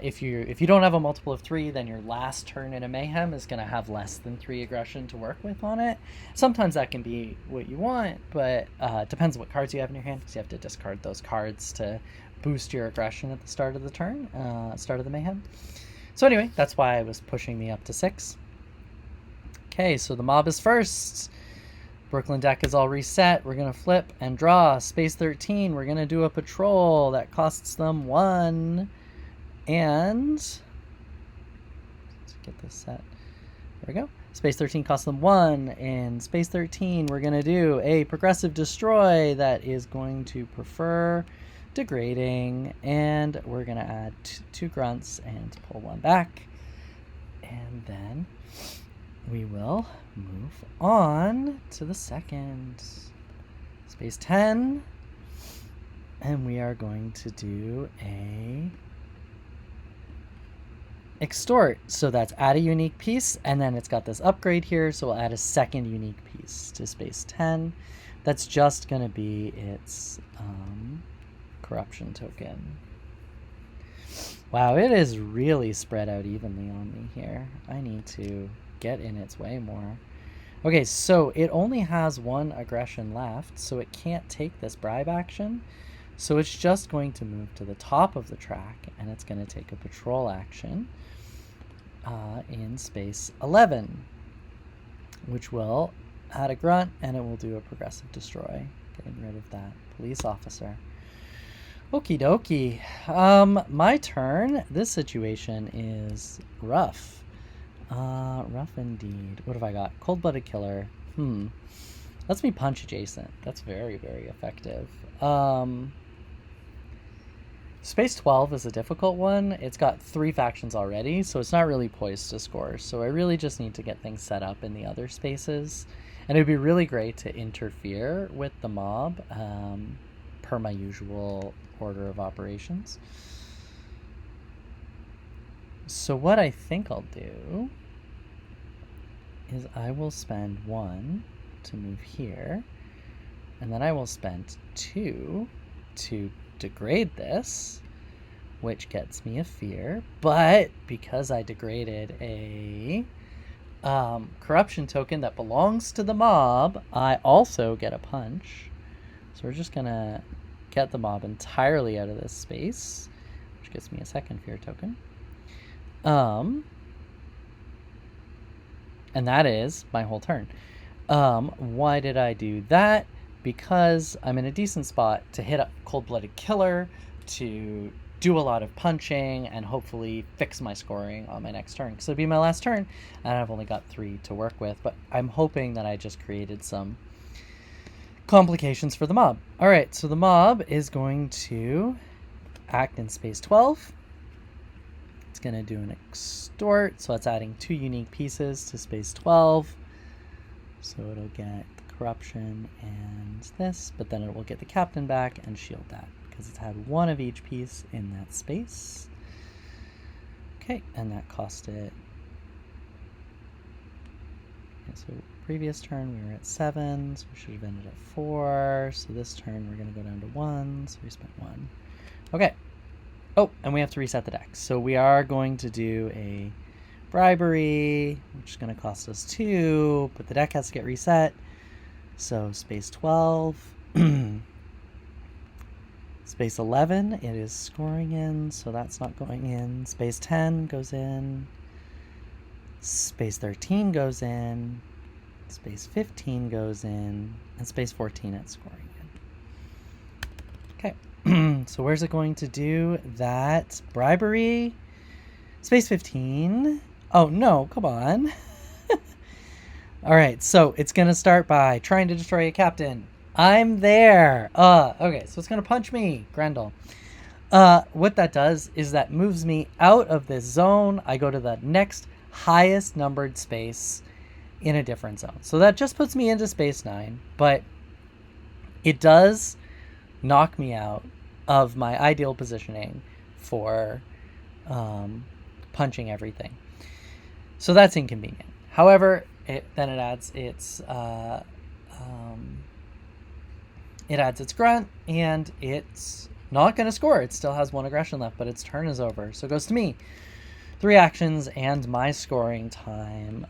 If you don't have a multiple of 3, then your last turn in a mayhem is going to have less than 3 aggression to work with on it. Sometimes that can be what you want, but it depends on what cards you have in your hand, because you have to discard those cards to boost your aggression at the start of the turn, start of the mayhem. So anyway, that's why I was pushing me up to 6. Okay, so the mob is first. Brooklyn deck is all reset. We're going to flip and draw. Space 13, we're going to do a patrol. That costs them 1. And let's get this set. There we go. Space 13 costs them 1. In Space 13, we're going to do a progressive destroy that is going to prefer degrading, and we're going to add 2 grunts and pull 1 back. And then we will move on to the second. Space 10, and we are going to do a extort. So that's add a unique piece, and then it's got this upgrade here, so we'll add a second unique piece to space 10. That's just going to be its corruption token. Wow, it is really spread out evenly on me here. I need to get in its way more. Okay, so it only has 1 aggression left, so it can't take this bribe action. So it's just going to move to the top of the track, and it's going to take a patrol action in space 11, which will add a grunt, and it will do a progressive destroy, getting rid of that police officer. Okie dokie. My turn. This situation is rough. Rough indeed. What have I got? Cold-blooded killer. Lets me punch adjacent. That's very, very effective. Space 12 is a difficult one. It's got 3 factions already, so it's not really poised to score. So I really just need to get things set up in the other spaces. And it would be really great to interfere with the mob per my usual order of operations. So what I think I'll do is I will spend 1 to move here, and then I will spend 2 to degrade this, which gets me a fear, but because I degraded a corruption token that belongs to the mob, I also get a punch. So we're just gonna get the mob entirely out of this space, which gives me a second fear token. And that is my whole turn. Why did I do that? Because I'm in a decent spot to hit a cold-blooded killer, to do a lot of punching, and hopefully fix my scoring on my next turn. Because it'll be my last turn, and I've only got 3 to work with. But I'm hoping that I just created some complications for the mob. All right, so the mob is going to act in space 12. It's going to do an extort, so it's adding 2 unique pieces to space 12. So it'll get the corruption and this, but then it will get the captain back and shield that because it's had 1 of each piece in that space. Okay, and that cost it. Okay, so previous turn we were at 7, so we should have ended at 4. So this turn we're going to go down to 1, so we spent 1. Okay. Oh, and we have to reset the deck. So we are going to do a bribery, which is going to cost us 2, but the deck has to get reset. So space 12. Space 11, it is scoring in, so that's not going in. Space 10 goes in. Space 13 goes in. Space 15 goes in. And space 14 it's scoring in. Okay, so where's it going to do that bribery? Space 15. Oh, no, come on. All right, so it's going to start by trying to destroy a captain. I'm there. Okay, so it's going to punch me, Grendel. What that does is that moves me out of this zone. I go to the next highest numbered space in a different zone. So that just puts me into space 9, but it does knock me out of my ideal positioning for punching everything. So that's inconvenient. However, it adds its grunt, and it's not going to score. It still has 1 aggression left, but its turn is over. So it goes to me. 3 actions and my scoring time.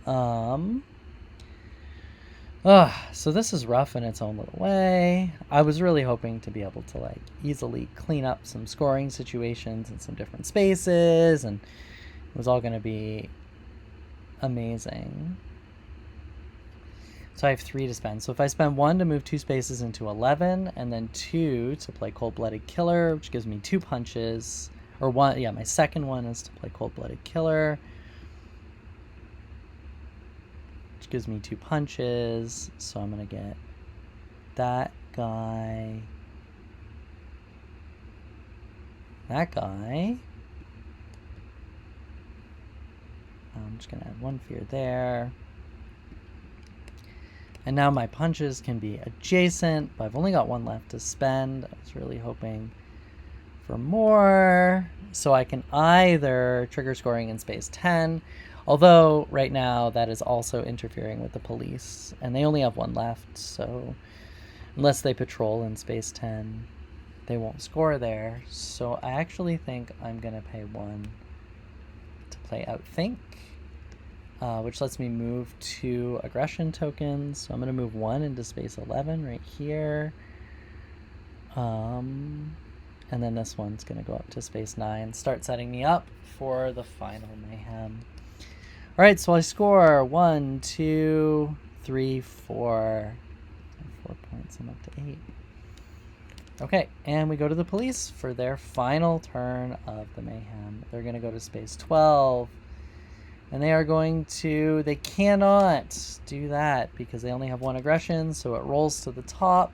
So this is rough in its own little way. I was really hoping to be able to like easily clean up some scoring situations in some different spaces, and it was all going to be amazing. So I have 3 to spend. So if I spend 1 to move 2 spaces into 11, and then 2 to play Cold-Blooded Killer, which gives me 2 punches, or 1, yeah, my second one is to play Cold-Blooded Killer, which gives me 2 punches. So I'm going to get that guy, that guy. I'm just going to add 1 fear there. And now my punches can be adjacent, but I've only got 1 left to spend. I was really hoping for more. So I can either trigger scoring in space 10, although right now that is also interfering with the police, and they only have 1 left, so unless they patrol in space 10, they won't score there. So I actually think I'm going to pay 1 to play Outthink. Which lets me move 2 aggression tokens. So I'm going to move 1 into space 11 right here. And then this one's going to go up to space 9. Start setting me up for the final mayhem. All right, so I score 1, 2, 3, 4. 4 points, I'm up to 8. Okay, and we go to the police for their final turn of the mayhem. They're going to go to space 12. And they are going to, they cannot do that because they only have 1 aggression, so it rolls to the top.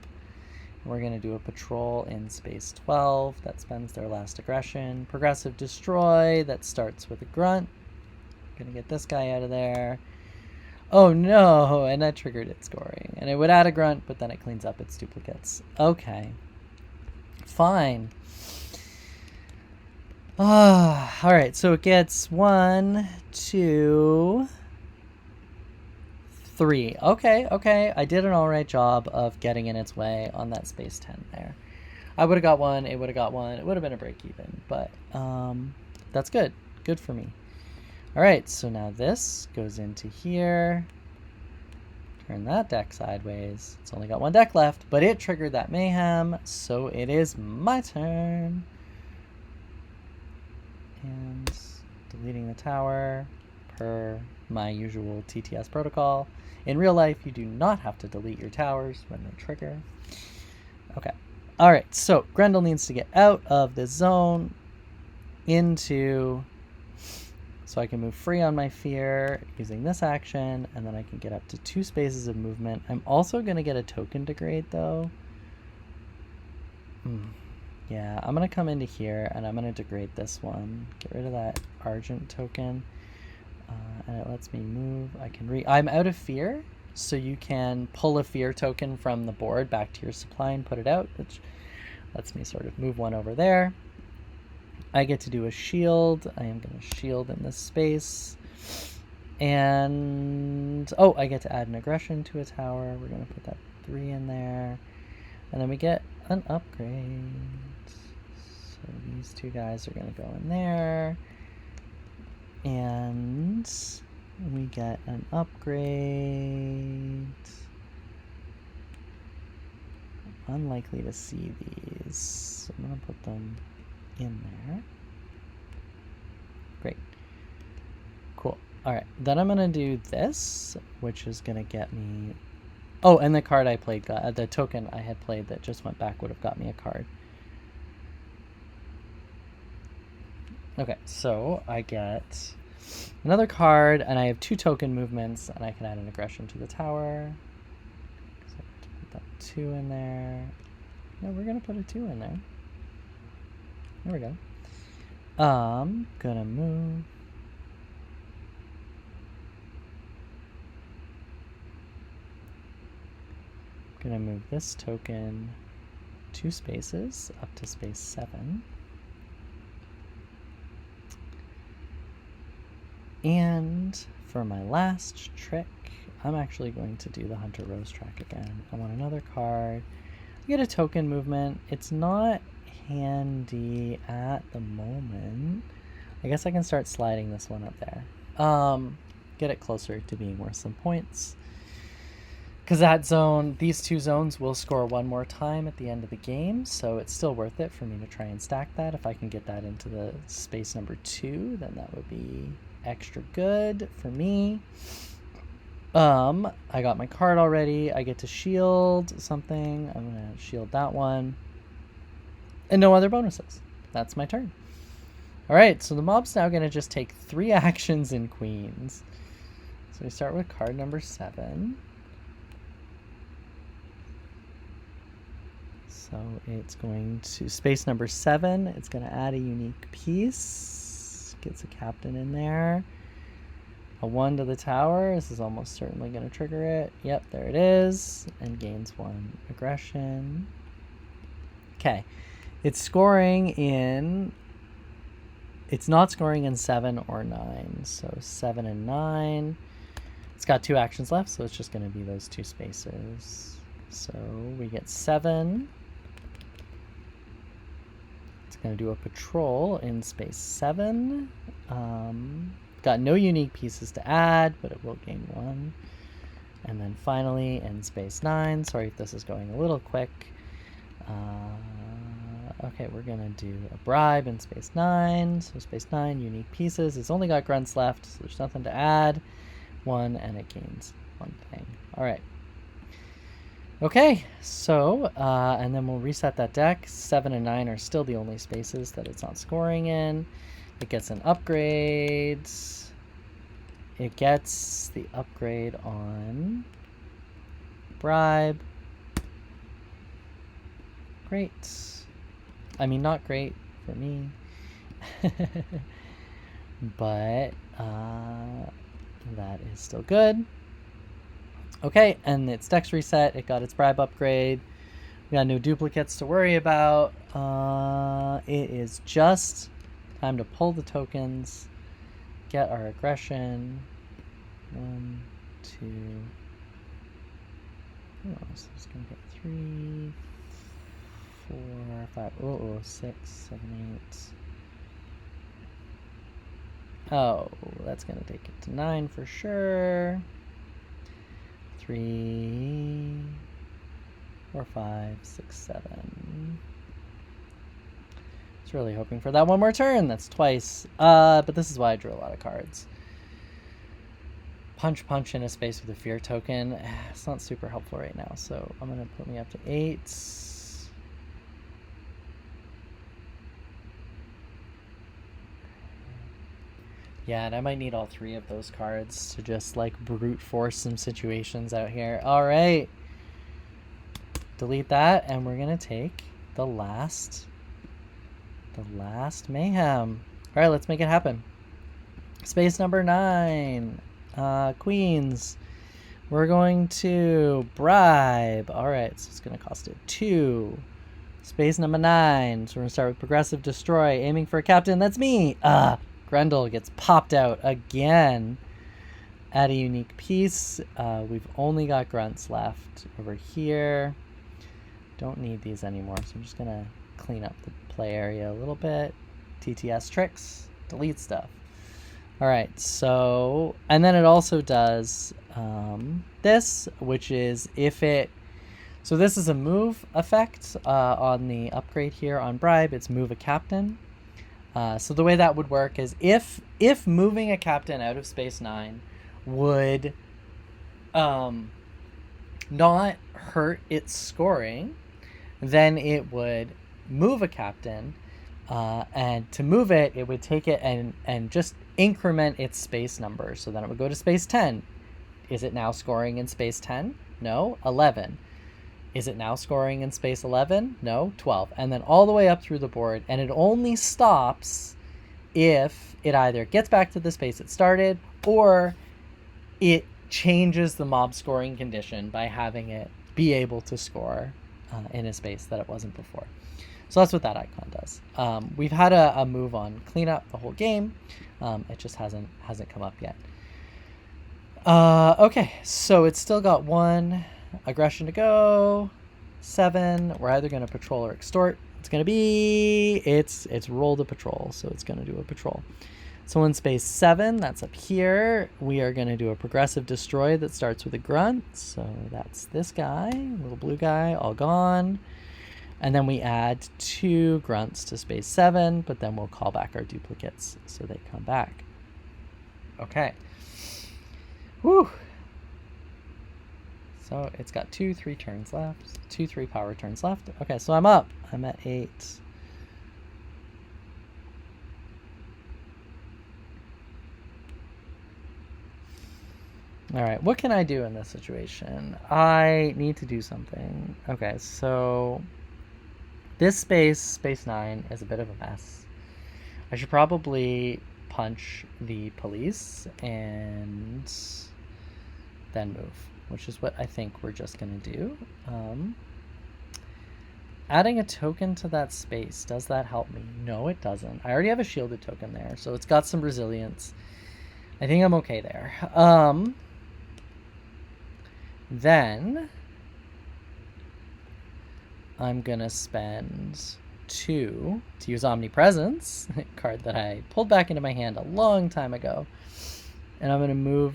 And we're going to do a patrol in space 12. That spends their last aggression. Progressive destroy, that starts with a grunt. Going to get this guy out of there. Oh no, and that triggered its scoring. And it would add a grunt, but then it cleans up its duplicates. Okay. Fine. All right, so it gets 1, 2, 3. Okay. I did an all right job of getting in its way on that space 10 there. I would have got 1, it would have got 1. It would have been a break even, but that's good. Good for me. All right, so now this goes into here. Turn that deck sideways. It's only got 1 deck left, but it triggered that mayhem, so it is my turn. And deleting the tower per my usual TTS protocol. In real life, you do not have to delete your towers when they trigger. Okay. All right, so Grendel needs to get out of the zone into So I can move free on my fear using this action, and then I can get up to 2 spaces of movement. I'm also going to get a token degrade, though. Yeah, I'm going to come into here, and I'm going to degrade this one. Get rid of that Argent token. And it lets me move. I can I'm out of fear, so you can pull a fear token from the board back to your supply and put it out, which lets me sort of move one over there. I get to do a shield. I am going to shield in this space. And, oh, I get to add an aggression to a tower. We're going to put that 3 in there. And then we get an upgrade. So these 2 guys are going to go in there. And we get an upgrade. Unlikely to see these, so I'm going to put them in there. Great. Cool. All right, then I'm going to do this, which is going to get me... Oh, and the card I played, the token I had played that just went back would have got me a card. Okay, so I get another card, and I have 2 token movements, and I can add an aggression to the tower. So I have to put that 2 in there. No, we're going to put a 2 in there. There we go. Gonna move. Gonna move this token 2 spaces up to space 7. And for my last trick, I'm actually going to do the Hunter Rose track again. I want another card. I get a token movement. It's not handy at the moment. I guess I can start sliding this one up there. Get it closer to being worth some points. Because that zone, these 2 zones will score 1 more time at the end of the game, so it's still worth it for me to try and stack that. If I can get that into the space number 2, then that would be extra good for me. I got my card already. I get to shield something. I'm going to shield that one. And no other bonuses. That's my turn. All right, so the mob's now going to just take 3 actions in Queens. So we start with card number 7. So it's going to space number 7. It's going to add a unique piece. Gets a captain in there. A 1 to the tower. This is almost certainly going to trigger it. Yep, there it is. And gains 1 aggression. Okay. It's scoring in... It's not scoring in 7 or 9. So 7 and 9. It's got 2 actions left, so it's just going to be those 2 spaces. So we get 7. It's going to do a patrol in space 7. Got no unique pieces to add, but it will gain 1. And then finally in space 9, sorry if this is going a little quick. Okay, we're going to do a bribe in space 9. So space 9, unique pieces. It's only got grunts left, so there's nothing to add. 1, and it gains 1 thing. All right. Okay, so, and then we'll reset that deck. 7 and 9 are still the only spaces that it's not scoring in. It gets an upgrade. It gets the upgrade on bribe. Great. I mean, not great for me. But that is still good. Okay, and its dex reset. It got its bribe upgrade. We got no duplicates to worry about. It is just time to pull the tokens, get our aggression. 1, 2. Oh, so it's gonna get 3, 4, 5. Oh, 6, 7, 8. Oh, that's gonna take it to 9 for sure. 3, 4, 5, 6, 7. I was really hoping for that 1 more turn. That's twice. But this is why I drew a lot of cards. Punch in a space with a fear token. It's not super helpful right now, so I'm going to put me up to 8. Yeah, and I might need all 3 of those cards to just like brute force some situations out here. All right. Delete that, and we're gonna take the last mayhem. All right, let's make it happen. Space number 9, Queens. We're going to bribe. All right, so it's gonna cost it 2. Space number 9. So we're gonna start with progressive destroy, aiming for a captain. That's me. Grendel gets popped out again. Add a unique piece. We've only got grunts left over here. Don't need these anymore, so I'm just gonna clean up the play area a little bit. TTS tricks, delete stuff. All right, so, and then it also does this, which is if it, so this is a move effect on the upgrade here on bribe. It's move a captain. So the way that would work is if moving a captain out of space 9 would not hurt its scoring, then it would move a captain, and to move it, it would take it and just increment its space number. So then it would go to space 10. Is it now scoring in space 10? No. 11. Is it now scoring in space 11? No. 12. And then all the way up through the board, and it only stops if it either gets back to the space it started or it changes the mob scoring condition by having it be able to score in a space that it wasn't before. So that's what that icon does. We've had a move on cleanup the whole game. It just hasn't come up yet. Okay, so it's still got 1 aggression to go. 7. We're either going to patrol or extort. It's going to be, it's roll to patrol, so it's going to do a patrol. So in space 7, that's up here, we are going to do a progressive destroy that starts with a grunt. So that's this guy, little blue guy, all gone. And then we add 2 grunts to space 7, but then we'll call back our duplicates so they come back. Okay. Whew. So it's got 2-3 turns left, 2-3 power turns left. Okay, so I'm up. I'm at 8. All right, what can I do in this situation? I need to do something. Okay, so this space 9, is a bit of a mess. I should probably punch the police and then move, which is what I think we're just going to do. Adding a token to that space, does that help me? No, it doesn't. I already have a shielded token there, so it's got some resilience. I think I'm okay there. Then I'm going to spend 2 to use Omnipresence, a card that I pulled back into my hand a long time ago. And I'm going to move...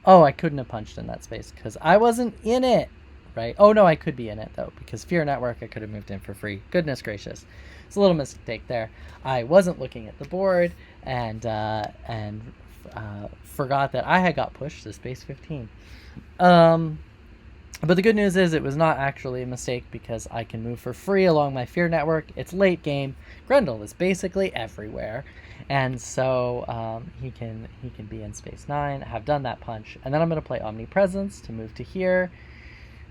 Oh, I couldn't have punched in that space because I wasn't in it, right? Oh, no, I could be in it, though, because Fear Network, I could have moved in for free. Goodness gracious. It's a little mistake there. I wasn't looking at the board and forgot that I had got pushed to space 15. But the good news is it was not actually a mistake because I can move for free along my Fear Network. It's late game. Grendel is basically everywhere. And so he can be in space 9. I have done that punch. And then I'm going to play Omnipresence to move to here.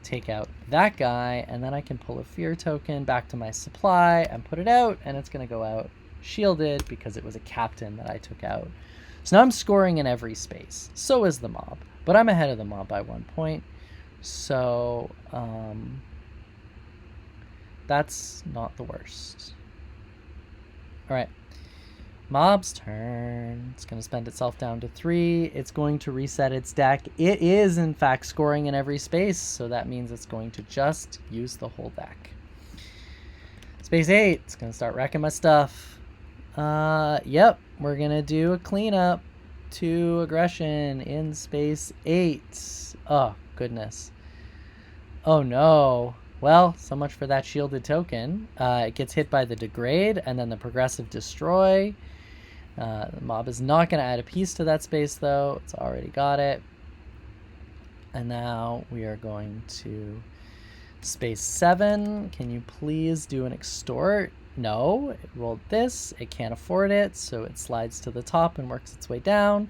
Take out that guy. And then I can pull a Fear token back to my supply and put it out. And it's going to go out shielded because it was a captain that I took out. So now I'm scoring in every space. So is the mob. But I'm ahead of the mob by 1 point. So that's not the worst. All right. Mob's turn. It's going to spend itself down to 3. It's going to reset its deck. It is, in fact, scoring in every space. So that means it's going to just use the whole deck. Space 8. It's going to start wrecking my stuff. Yep, we're gonna do a cleanup. 2 aggression in space 8. Oh, goodness. Oh, no. Well, so much for that shielded token. It gets hit by the degrade and then the progressive destroy. The mob is not going to add a piece to that space, though. It's already got it. And now we are going to Space 7, can you please do an extort? No, it rolled this, it can't afford it, so it slides to the top and works its way down.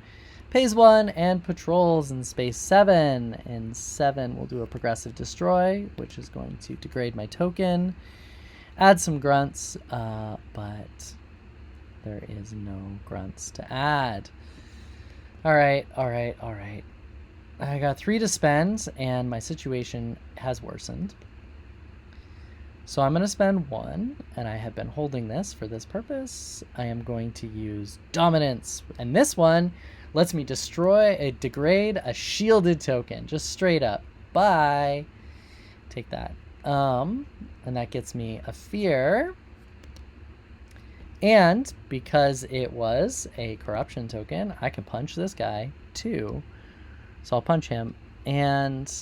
Pays 1 and patrols in space 7. In 7, we'll do a progressive destroy, which is going to degrade my token. Add some grunts, but there is no grunts to add. All right. I got 3 to spend, and my situation has worsened. So I'm going to spend 1, and I have been holding this for this purpose. I am going to use Dominance, and this one lets me degrade a shielded token, just straight up. Bye. Take that. And that gets me a Fear. And because it was a corruption token, I can punch this guy too. So I'll punch him. And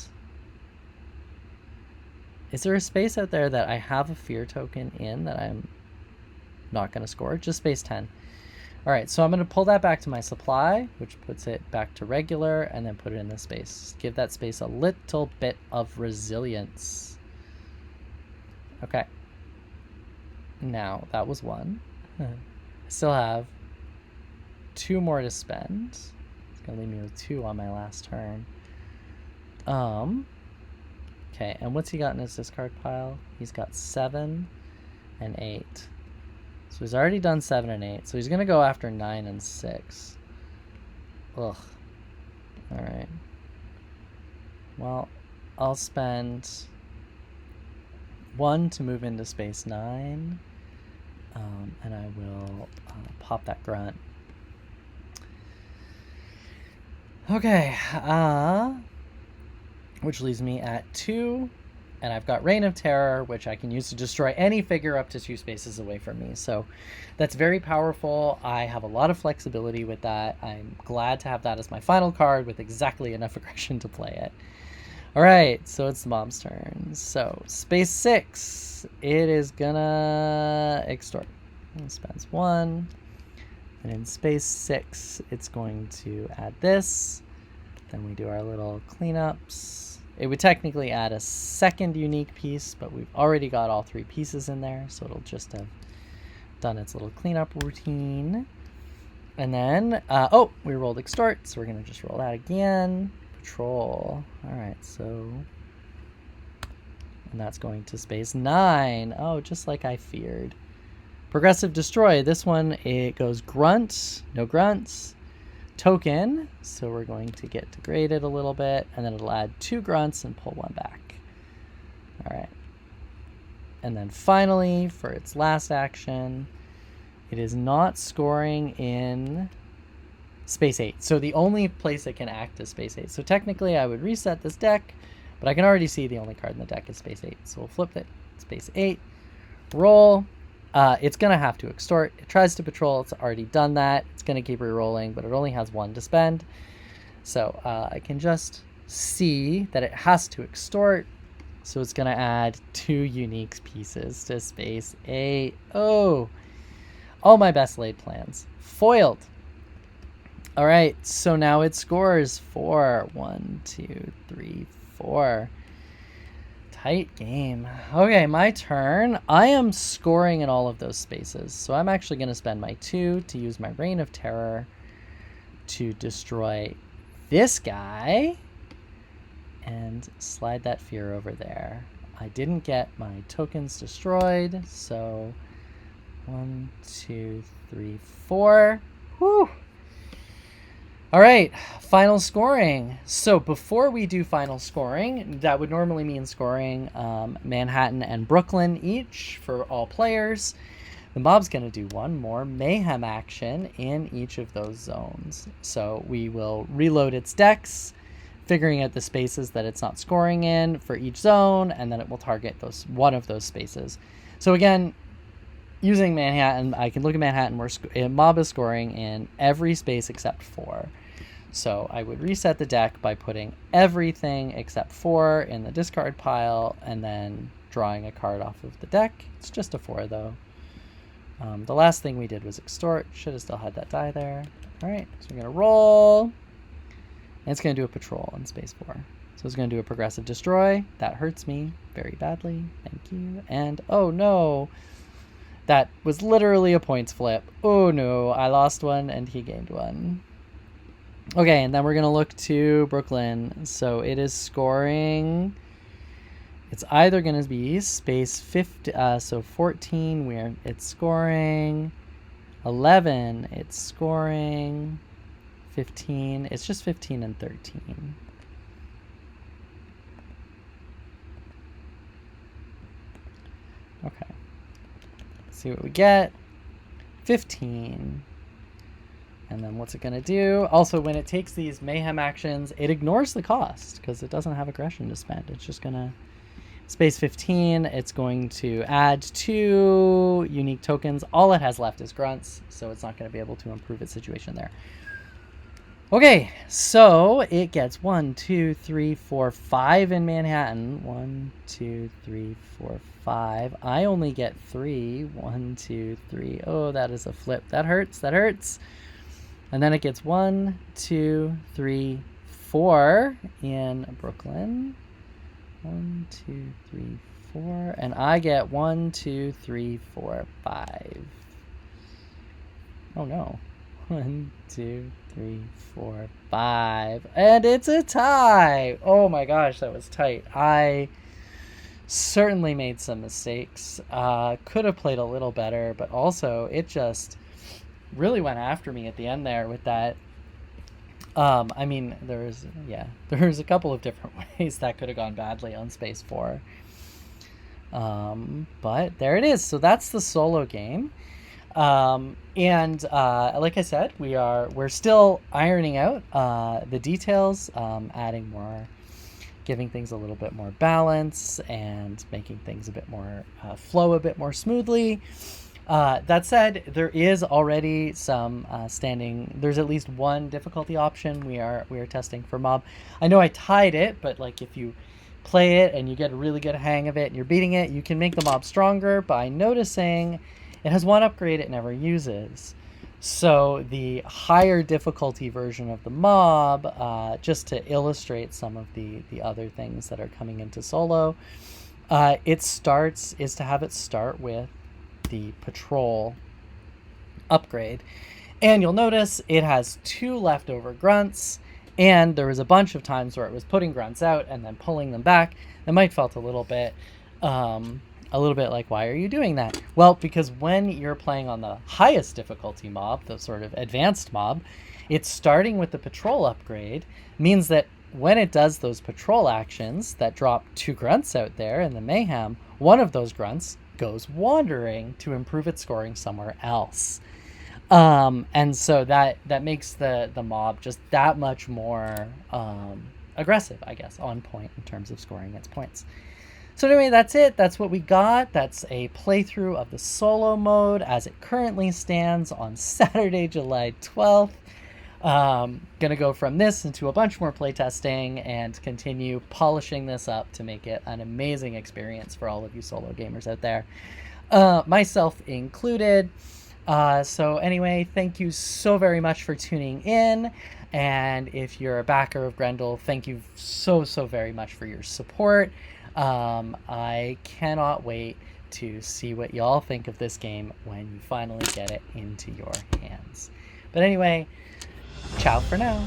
is there a space out there that I have a Fear token in that I'm not going to score? Just space 10. All right, so I'm going to pull that back to my supply, which puts it back to regular, and then put it in this space. Give that space a little bit of resilience. Okay. Now, that was 1. I still have 2 more to spend. It's going to leave me with 2 on my last turn. Okay, and what's he got in his discard pile? He's got 7 and 8. So he's already done 7 and 8. So he's going to go after 9 and 6. Ugh. Alright. Well, I'll spend 1 to move into space 9. And I will pop that grunt. Okay. Which leaves me at 2. And I've got Reign of Terror, which I can use to destroy any figure up to 2 spaces away from me. So that's very powerful. I have a lot of flexibility with that. I'm glad to have that as my final card with exactly enough aggression to play it. All right, so it's the mom's turn. So space 6, it is gonna extort. It spends 1. And in space 6, it's going to add this. Then we do our little cleanups. It would technically add a second unique piece, but we've already got all 3 pieces in there, so it'll just have done its little cleanup routine. And then, oh, we rolled extort, so we're going to just roll that again. Patrol. All right, so, and that's going to space 9. Oh, just like I feared. Progressive destroy. This one, it goes grunt, no grunts. Token, so we're going to get degraded a little bit, and then it'll add 2 grunts and pull 1 back. All right. And then finally, for its last action, it is not scoring in space 8. So the only place it can act is space 8. So technically I would reset this deck, but I can already see the only card in the deck is space 8. So we'll flip it, space 8, roll. It's going to have to extort. It tries to patrol. It's already done that. It's going to keep re-rolling, but it only has 1 to spend. So I can just see that it has to extort. So it's going to add 2 unique pieces to space 8. Oh, all my best laid plans. Foiled. All right, so now it scores 4. 1, 2, 3, 4. Tight game. Okay, my turn. I am scoring in all of those spaces. So I'm actually going to spend my 2 to use my Reign of Terror to destroy this guy and slide that Fear over there. I didn't get my tokens destroyed, so 1, 2, 3, 4. Whew. All right, final scoring. So before we do final scoring, that would normally mean scoring Manhattan and Brooklyn each for all players. The mob's going to do 1 more mayhem action in each of those zones. So we will reload its decks, figuring out the spaces that it's not scoring in for each zone, and then it will target one of those spaces. So again, using Manhattan, I can look at Manhattan where mob is scoring in every space except 4. So I would reset the deck by putting everything except 4 in the discard pile and then drawing a card off of the deck. It's just a 4 though. The last thing we did was extort. Should have still had that die there. All right, so we're going to roll. And it's going to do a patrol in space 4. So it's going to do a progressive destroy. That hurts me very badly. Thank you. And oh no, that was literally a points flip. Oh no, I lost one and he gained one. Okay, and then we're going to look to Brooklyn. So it is scoring. It's either going to be space 50, so 14, where it's scoring 11, it's scoring 15. It's just 15 and 13. Okay. Let's see what we get. 15. And then what's it going to do? Also, when it takes these mayhem actions, it ignores the cost because it doesn't have aggression to spend. It's just going to space 15. It's going to add 2 unique tokens. All it has left is grunts, so it's not going to be able to improve its situation there. Okay, so it gets 1, 2, 3, 4, 5 in Manhattan. 1, 2, 3, 4, 5. I only get 3. 1, 2, 3. Oh, that is a flip. That hurts. That hurts. And then it gets 1, 2, 3, 4 in Brooklyn. 1, 2, 3, 4. And I get 1, 2, 3, 4, 5. Oh no. 1, 2, 3, 4, 5. And it's a tie. Oh my gosh, that was tight. I certainly made some mistakes. Could have played a little better, but also it just really went after me at the end there with that. I mean, there's a couple of different ways that could have gone badly on space 4. But there it is. So that's the solo game. And like I said, we're still ironing out the details, adding more, giving things a little bit more balance and making things a bit more flow a bit more smoothly. That said, there is already some there's at least one difficulty option we are testing for mob. I know I tied it, but like if you play it and you get a really good hang of it and you're beating it, you can make the mob stronger by noticing it has one upgrade it never uses. So the higher difficulty version of the mob, just to illustrate some of the other things that are coming into solo, is to have it start with the patrol upgrade. And you'll notice it has 2 leftover grunts, and there was a bunch of times where it was putting grunts out and then pulling them back. It might felt a little bit like, why are you doing that? Well, because when you're playing on the highest difficulty mob, the sort of advanced mob, it's starting with the patrol upgrade, means that when it does those patrol actions that drop 2 grunts out there in the mayhem, one of those grunts goes wandering to improve its scoring somewhere else. And so that makes the mob just that much more aggressive, I guess, on point in terms of scoring its points. So anyway, that's it. That's what we got. That's a playthrough of the solo mode as it currently stands on Saturday, July 12th. Gonna go from this into a bunch more playtesting and continue polishing this up to make it an amazing experience for all of you solo gamers out there, myself included. So anyway, thank you so very much for tuning in. And if you're a backer of Grendel, thank you so very much for your support. I cannot wait to see what y'all think of this game when you finally get it into your hands. But anyway, ciao for now.